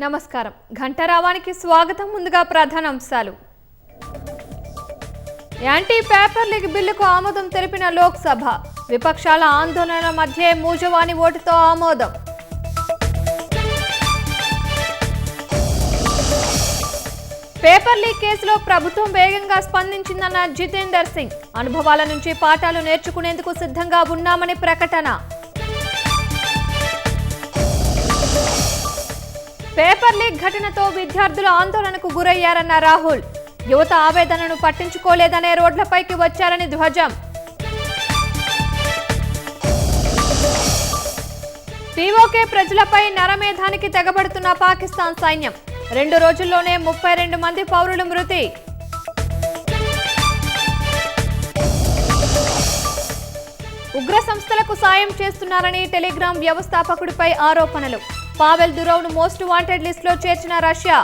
నమస్కారం ఘంటారావానికి స్వాగతం ముందుగా ప్రధాన అంశాలు యాంటీ పేపర్ లీక్ బిల్లుకు ఆమోదం తెలిపిన లోక్సభ విపక్షాల ఆందోళనల మధ్య మూజవాని ఓటుతో ఆమోదం పేపర్ లీక్ కేసులో ప్రభుత్వం వేగంగా స్పందించిందన్న జితేందర్ సింగ్ అనుభవాల నుంచి పాఠాలు నేర్చుకునేందుకు సిద్ధంగా ఉన్నామని ప్రకటన పేపర్ లీక్ ఘటనతో విద్యార్థులు ఆందోళనకు గురయ్యారన్న రాహుల్ యువత ఆవేదనను పట్టించుకోలేదనే రోడ్లపైకి వచ్చారని ధ్వజం పీఓకే ప్రజలపై నరమేధానికి తెగబడుతున్న పాకిస్తాన్ సైన్యం 2 రోజుల్లోనే 32 మంది పౌరులు మృతి ఉగ్ర సంస్థలకు సాయం చేస్తున్నారని టెలిగ్రామ్ వ్యవస్థాపకుడిపై ఆరోపణలు పావెల్ దురౌను మోస్ట్ వాంటెడ్ లిస్టులో చేర్చిన రష్యా